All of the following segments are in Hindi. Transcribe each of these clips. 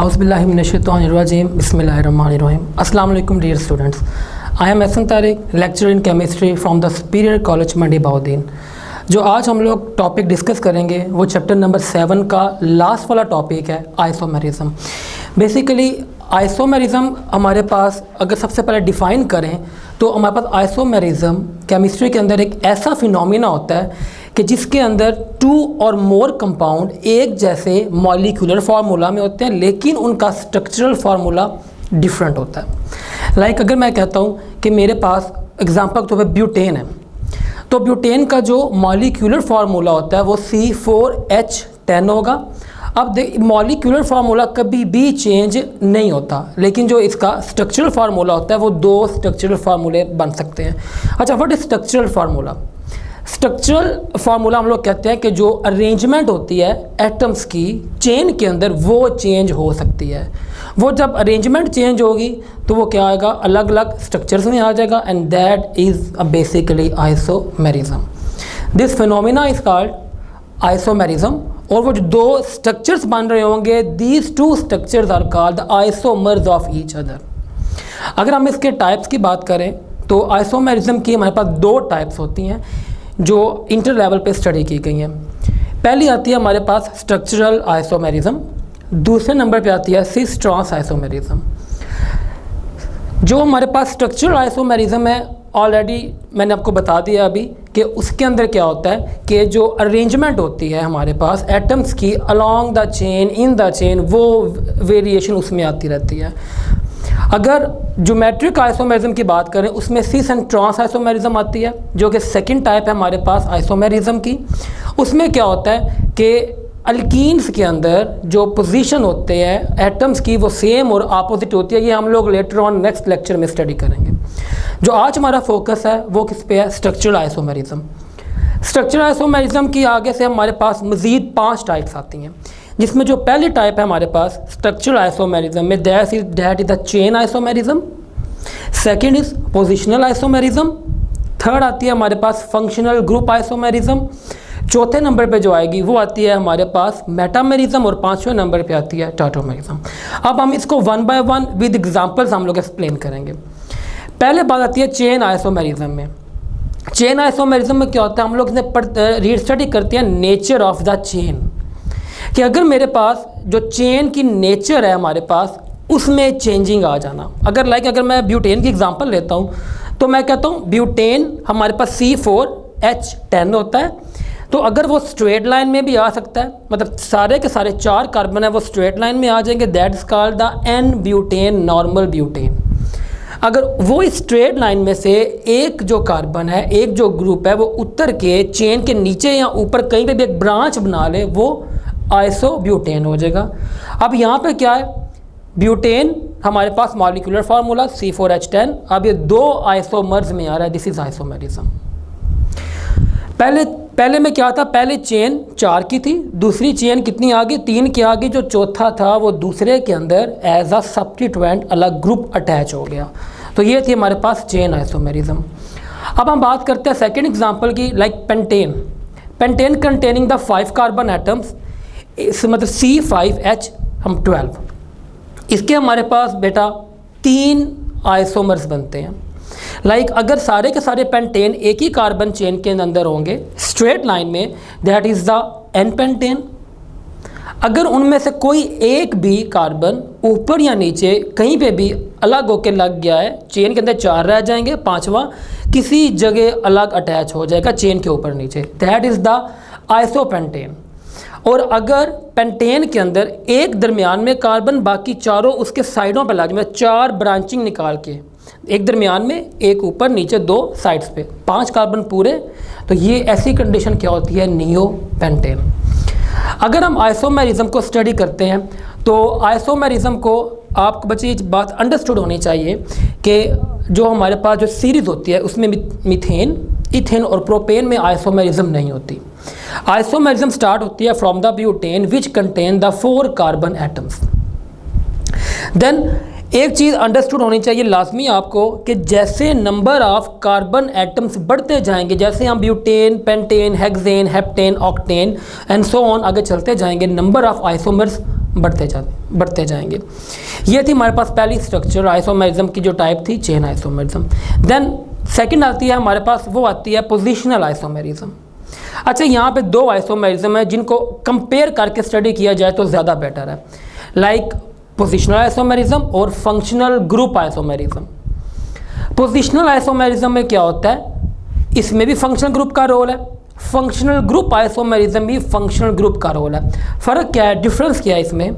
Auzubillahiminash-shaytanir-rajim. Bismillahir-rahmanir-rahim. Assalamu alaikum dear students. I am Ahsan Tariq, lecturer in chemistry from the Superior College Mandi Bahauddin. जो आज हम लोग टॉपिक डिस्कस करेंगे वो चैप्टर नंबर 7 का लास्ट वाला टॉपिक है आइसोमेरिज्म। बेसिकली आइसोमेरिज्म हमारे पास अगर सबसे पहले डिफ़ाइन करें तो हमारे पास आइसोमेरिज्म केमिस्ट्री के अंदर एक ऐसा फिनोमिना होता है कि जिसके अंदर टू और मोर कंपाउंड एक जैसे मॉलिक्यूलर फार्मूला में होते हैं लेकिन उनका स्ट्रक्चरल फार्मूला डिफरेंट होता है। लाइक अगर मैं कहता हूँ कि मेरे पास एग्जांपल तो ब्यूटेन है, तो ब्यूटेन का जो मॉलिक्यूलर फार्मूला होता है वो C4H10 होगा। अब मॉलिक्यूलर फार्मूला कभी भी चेंज नहीं होता, लेकिन जो इसका स्ट्रक्चरल फार्मूला होता है वो दो स्ट्रक्चरल फार्मूले बन सकते हैं। अच्छा, what is structural formula? Structural formula हम लोग कहते हैं कि जो अरेंजमेंट होती है एटम्स की चेन के अंदर वो चेंज हो सकती है। वो जब अरेंजमेंट चेंज होगी तो वो क्या आएगा, अलग अलग स्ट्रक्चर्स में आ जाएगा, and that is basically isomerism. This phenomena is called isomerism. और वो जो दो स्ट्रक्चर्स बन रहे होंगे, these two structures are called the isomers of each other. अगर हम इसके टाइप्स की बात करें तो आइसोमेरिज्म की हमारे पास दो टाइप्स होती हैं जो इंटर लेवल पे स्टडी की गई हैं। पहली आती है हमारे पास स्ट्रक्चरल आइसोमेरिज्म, दूसरे नंबर पे आती है सिस ट्रांस आइसोमेरिज्म। जो हमारे पास स्ट्रक्चरल आइसोमेरिज्म है, ऑलरेडी मैंने आपको बता दिया अभी कि उसके अंदर क्या होता है कि जो अरेंजमेंट होती है हमारे पास एटम्स की along the chain, in the chain, वो वेरिएशन उसमें आती रहती है। अगर ज्योमेट्रिक आइसोमेरिज्म की बात करें उसमें सिस एंड ट्रांस आइसोमेरिज्म आती है, जो कि सेकंड टाइप है हमारे पास आइसोमेरिज्म की। उसमें क्या होता है कि अल्कीन्स के अंदर जो पोजीशन होते हैं एटम्स की वो सेम और अपोजिट होती है। ये हम लोग लेटर ऑन नेक्स्ट लेक्चर में स्टडी करेंगे। जो आज हमारा फोकस है वो किस पे है, स्ट्रक्चरल आइसोमेरिज्म। स्ट्रक्चरल आइसोमेरिज्म की आगे से हमारे पास मज़ीद 5 टाइप्स आती हैं, जिसमें जो पहली टाइप है हमारे पास स्ट्रक्चरल आइसोमेरिज्म में that is the chain isomerism. Second is positional isomerism. Third आती है हमारे पास फंक्शनल ग्रुप आइसोमेरिज्म। चौथे नंबर पे जो आएगी वो आती है हमारे पास मेटामेरिज्म, और 5वें नंबर पे आती है टाटोमेरिज्म। अब हम इसको one by one with examples हम लोग एक्सप्लेन करेंगे। पहले बात आती है चेन आइसोमेरिज्म में। चेन आइसोमेरिज्म में क्या होता है, हम लोग रीड स्टडी करते हैं नेचर ऑफ द चेन, कि अगर मेरे पास जो चेन की नेचर है हमारे पास उसमें चेंजिंग आ जाना। अगर मैं ब्यूटेन की एग्जांपल लेता हूँ तो मैं कहता हूँ ब्यूटेन हमारे पास C4H10 होता है, तो अगर वो स्ट्रेट लाइन में भी आ सकता है, मतलब सारे के सारे 4 कार्बन है वो स्ट्रेट लाइन में आ जाएंगे, that is called the n butane, normal butane. अगर वो स्ट्रेट लाइन में से एक जो कार्बन है, एक जो ग्रुप है वो उतर के चेन के नीचे या ऊपर कहीं पे भी एक ब्रांच बना ले, वो आइसोब्यूटेन हो जाएगा। अब यहाँ पे क्या है, ब्यूटेन हमारे पास मॉलिक्यूलर फार्मूला C4H10। अब ये 2 आइसोमर्स में आ रहा है, दिस इज आइसोमेरिज्म। पहले में क्या था, पहले चेन 4 की थी, दूसरी चेन कितनी आ गई, 3 की आ गई, जो चौथा था वो दूसरे के अंदर एज अ सब्स्टिट्यूएंट अलग ग्रुप अटैच हो गया। तो ये थी हमारे पास चेन आइसोमेरिज्म। अब हम बात करते हैं सेकेंड एग्जाम्पल की, like pentane. Pentane containing the 5 carbon atoms, मतलब C5H12। इसके हमारे पास बेटा 3 आइसोमर्स बनते हैं। लाइक अगर सारे के सारे पेंटेन एक ही कार्बन चेन के अंदर होंगे स्ट्रेट लाइन में, that is the n pentane. अगर उनमें से कोई एक भी कार्बन ऊपर या नीचे कहीं पे भी अलग होकर लग गया है, चेन के अंदर 4 रह जाएंगे, 5वां किसी जगह अलग अटैच हो जाएगा चेन के ऊपर नीचे, दैट इज़ द आइसोपेंटेन। और अगर पेंटेन के अंदर एक दरमियान में कार्बन, बाकी चारों उसके साइडों पर लग जाए, 4 ब्रांचिंग निकाल के, एक दरमियान में, एक ऊपर नीचे, 2 साइड्स पे, 5 कार्बन पूरे, तो ये ऐसी कंडीशन क्या होती है, नियो पेंटेन। अगर हम आइसोमेरिज्म को स्टडी करते हैं तो आइसोमेरिज्म को आपको बच्चे ये बात अंडरस्टूड होनी चाहिए कि जो हमारे पास जो सीरीज़ होती है उसमें मीथेन, इथेन और प्रोपेन में आइसोमेरिज्म नहीं होती। आइसोमेरिज्म स्टार्ट होती है from the butane which contain the 4 carbon atoms. Then एक चीज़ अंडरस्टूड होनी चाहिए लाजमी आपको कि जैसे नंबर ऑफ कार्बन एटम्स बढ़ते जाएंगे, जैसे हम butane, pentane, hexane, heptane, octane and so on आगे चलते जाएंगे, नंबर ऑफ आइसोमर्स बढ़ते जाएंगे। ये थी हमारे पास पहली स्ट्रक्चर आइसोमेरिज्म की जो टाइप थी, चेन आइसोमेरिज्म। देन सेकंड आती है हमारे पास, वो आती है पोजिशनल आइसोमेरिज्म। अच्छा, यहाँ पे दो आइसोमेरिज्म है जिनको कंपेयर करके स्टडी किया जाए तो ज़्यादा बेटर है, लाइक पोजिशनल आइसोमेरिज्म और functional group isomerism. Positional isomerism में क्या होता है, इसमें भी फंक्शनल ग्रुप का रोल है, फंक्शनल ग्रुप आइसोमेरिज्म भी फंक्शनल ग्रुप का रोल है। फ़र्क क्या है, डिफरेंस क्या है इसमें,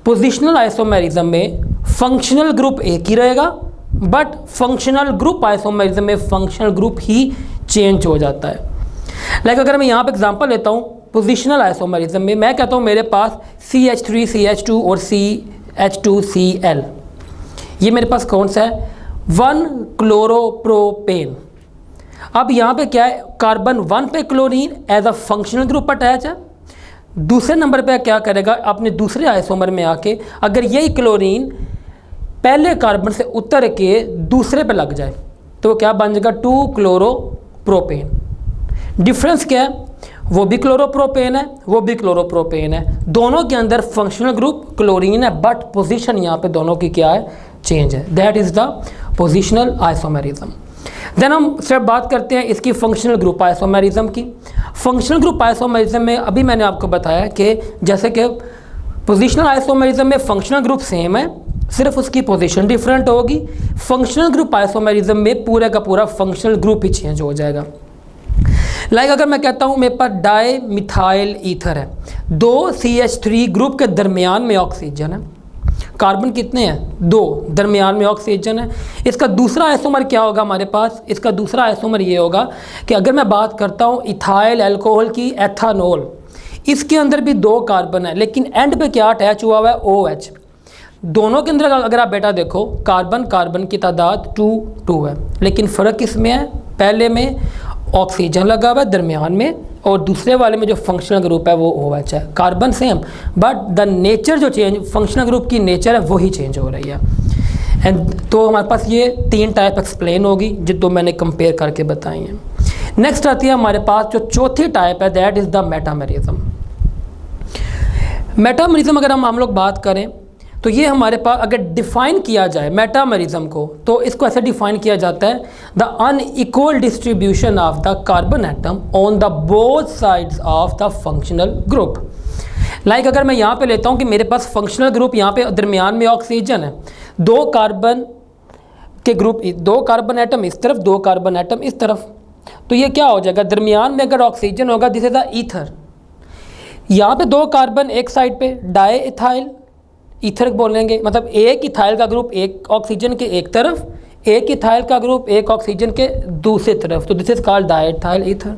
पोजिशनल आइसोमेरिज्म में फंक्शनल ग्रुप एक ही रहेगा, बट फंक्शनल ग्रुप आइसोमेरिज्म में फंक्शनल ग्रुप ही चेंज हो जाता है। लाइक अगर मैं यहाँ पे एग्जांपल लेता हूँ, पोजिशनल आइसोमेरिज्म में मैं कहता हूँ मेरे पास CH3CH2 और CH2Cl, ये मेरे पास कौन सा है, 1-क्लोरोप्रोपेन। अब यहाँ पे क्या है, कार्बन 1 पे chlorine as a functional group attach है, दूसरे नंबर पे क्या करेगा, अपने दूसरे आइसोमर में आके अगर यही क्लोरीन पहले कार्बन से उतर के दूसरे पे लग जाए तो क्या बन जाएगा, 2-क्लोरोप्रोपेन। डिफरेंस क्या है, वो भी क्लोरोप्रोपेन है, वो भी क्लोरोप्रोपेन है, दोनों के अंदर फंक्शनल ग्रुप क्लोरीन है, बट पोजीशन यहाँ पे दोनों की क्या है, चेंज है। That is the positional isomerism. Then हम सिर्फ बात करते हैं इसकी फंक्शनल ग्रुप आइसोमेरिज्म की। फंक्शनल ग्रुप आइसोमेरिज्म में अभी मैंने आपको बताया कि जैसे कि पोजिशनल आइसोमेरिज्म में फंक्शनल ग्रुप सेम है, सिर्फ उसकी पोजीशन डिफरेंट होगी। फंक्शनल ग्रुप आइसोमेरिज्म में पूरा का पूरा फंक्शनल ग्रुप ही चेंज हो जाएगा। लाइक अगर मैं कहता हूँ मेरे पास डाई मिथाइल ईथर है, 2 CH3 ग्रुप के दरमियान में ऑक्सीजन है, कार्बन कितने हैं, 2, दरमियान में ऑक्सीजन है। इसका दूसरा आइसोमर क्या होगा हमारे पास, इसका दूसरा आइसोमर ये होगा कि अगर मैं बात करता हूँ इथाइल अल्कोहल की, एथानॉल, इसके अंदर भी 2 कार्बन है, लेकिन एंड पे क्या अटैच हुआ हुआ है, OH। दोनों के अंदर अगर आप बेटा देखो, कार्बन कार्बन की तादाद 2 है, लेकिन फ़र्क इसमें है, पहले में ऑक्सीजन लगा हुआ है दरमियान में, और दूसरे वाले में जो फंक्शनल ग्रुप है वो OH है। Carbon same, but the nature जो चेंज, फंक्शनल ग्रुप की नेचर है वही चेंज हो रही है। एंड तो हमारे पास ये 3 टाइप एक्सप्लेन होगी जो मैंने कंपेयर करके बताई हैं। नेक्स्ट आती है हमारे पास जो चौथी टाइप है, that is the metamerism. Metamerism अगर हम लोग बात करें तो ये हमारे पास अगर डिफ़ाइन किया जाए मेटामेरिज्म को, तो इसको ऐसे डिफ़ाइन किया जाता है, the unequal distribution of the carbon atom on the both sides of the functional group. Like अगर मैं यहाँ पे लेता हूँ कि मेरे पास फंक्शनल ग्रुप यहाँ पे दरमियान में ऑक्सीजन है, 2 कार्बन के ग्रुप, 2 कार्बन एटम इस तरफ, 2 कार्बन एटम इस तरफ, तो ये क्या हो जाएगा, दरमियान में अगर ऑक्सीजन होगा, दिस इज द ईथर। यहाँ पे 2 कार्बन एक साइड पे, डाई इथाइल ईथर बोलेंगे, मतलब एक इथाइल का ग्रुप एक ऑक्सीजन के एक तरफ, एक इथाइल का ग्रुप एक ऑक्सीजन के दूसरी तरफ, तो this is called di ethyl ether.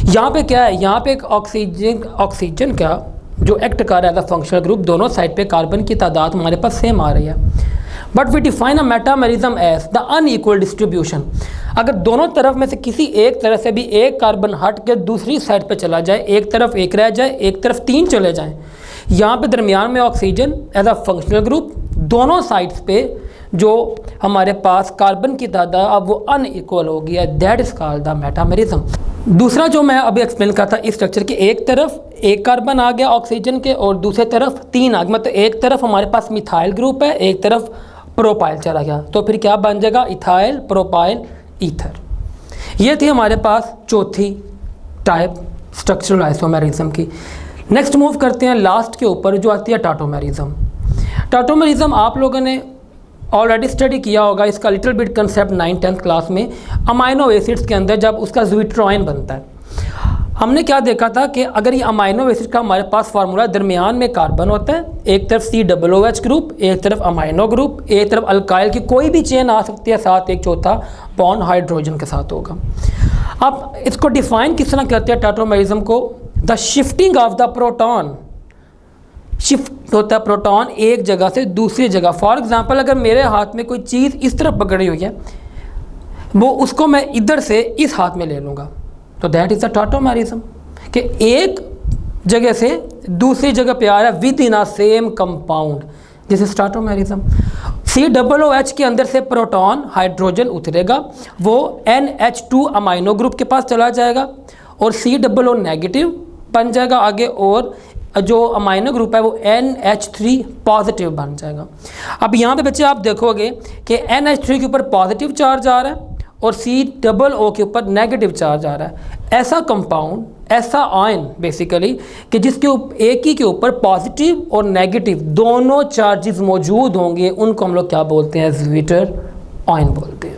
यहाँ पे क्या है, यहाँ पे एक ऑक्सीजन का जो एक्ट कर रहा है एज अ फंक्शनल ग्रुप, दोनों साइड पे कार्बन की तादाद हमारे पास सेम आ रही है, but we define a metamerism as the unequal distribution. अगर दोनों तरफ में से किसी एक तरफ से भी एक कार्बन हट के दूसरी साइड पे चला जाए, एक तरफ एक रह जाए, एक तरफ 3 चले जाएं, यहाँ पे दरमियान में oxygen as a functional group, दोनों साइड्स पे जो हमारे पास कार्बन की तादाद अब वो अनइक्वल हो गया, that is called the metamerism. दूसरा जो मैं अभी एक्सप्लेन करता इस स्ट्रक्चर के, एक तरफ एक कार्बन आ गया ऑक्सीजन के और दूसरे तरफ 3 आ गया, मतलब एक तरफ हमारे पास मिथाइल ग्रुप है, एक तरफ प्रोपाइल चला गया, तो फिर क्या बन जाएगा, इथाइल प्रोपाइल ईथर। ये थी हमारे पास चौथी टाइप स्ट्रक्चरल आइसोमेरिज्म की। नेक्स्ट मूव करते हैं लास्ट के ऊपर, जो आती है टाटोमेरिज्म। टाटोमेरिज्म आप लोगों ने ऑलरेडी स्टडी किया होगा, इसका little bit concept 9th-10th class में, अमाइनो एसिड्स के अंदर जब उसका ज़्विट्रॉइन बनता है, हमने क्या देखा था कि अगर ये अमाइनो एसिड का हमारे पास फार्मूला, दरमियान में कार्बन होता है, एक तरफ COOH ग्रुप, एक तरफ अमाइनो ग्रुप, एक तरफ अल्काइल की कोई भी चेन आ सकती है, साथ एक चौथा बॉन्ड हाइड्रोजन के साथ होगा। अब इसको डिफाइन किस तरह करते हैं टाटोमेरिज्म को, the shifting of the proton, shift होता है प्रोटॉन एक जगह से दूसरी जगह। फॉर एग्जांपल अगर मेरे हाथ में कोई चीज़ इस तरफ पकड़ी हुई है, वो उसको मैं इधर से इस हाथ में ले लूँगा, तो दैट इज़ द टाटोमेरिज्म, कि एक जगह से दूसरी जगह पे आ रहा है within a same compound, this is tautomerism. COOH के अंदर से प्रोटॉन हाइड्रोजन उतरेगा, वो NH2 अमाइनो ग्रुप के पास चला जाएगा और COO नेगेटिव बन जाएगा आगे, और जो अमाइनो ग्रुप है वो NH3 पॉजिटिव बन जाएगा। अब यहाँ पे बच्चे आप देखोगे कि NH3 के ऊपर पॉजिटिव चार्ज आ रहा है और COO के ऊपर नेगेटिव चार्ज आ रहा है। ऐसा कंपाउंड, ऐसा आयन बेसिकली कि जिसके एक ही के ऊपर पॉजिटिव और नेगेटिव दोनों चार्जेस मौजूद होंगे, उनको हम लोग क्या बोलते हैं? ज़्विटर आयन बोलते हैं।